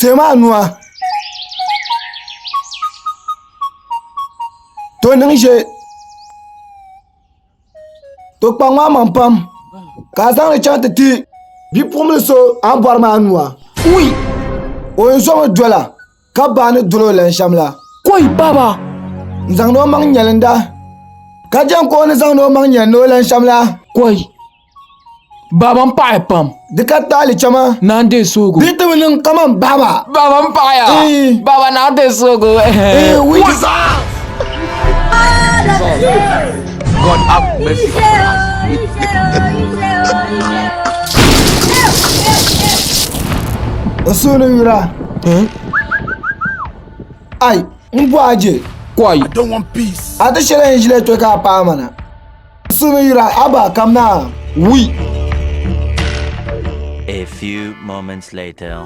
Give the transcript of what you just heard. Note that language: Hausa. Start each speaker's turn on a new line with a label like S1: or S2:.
S1: tema nua to ning je to kpa ŋma man pam ka zaŋ li chaŋ ti ti bipuɣimbili so an bɔri maa nua
S2: Ui,
S1: o yɛn zɔmi dola ka baa ni dolo lan shɛm la
S2: koi baba.
S1: n zaŋdi o maŋ nyɛlinda ka jem ko o ni zaŋdi o maŋ nyɛlini o lan shɛm la
S2: Koi. Baba n paɣi pam.
S1: di ka taali chɛma
S2: Naan de soogo.
S1: bia ti bi niŋ kaman baba
S2: Baba n paɣaya. Baba naan de soogo.
S3: God have mercy upon us.
S1: o suuni yura ai n bɔ aje
S2: Koi.
S3: Don't want peace.
S1: a ti shɛli n ʒili to ka a paai mana o suuni yura a ba kam na
S2: Ui.
S4: A few moments later.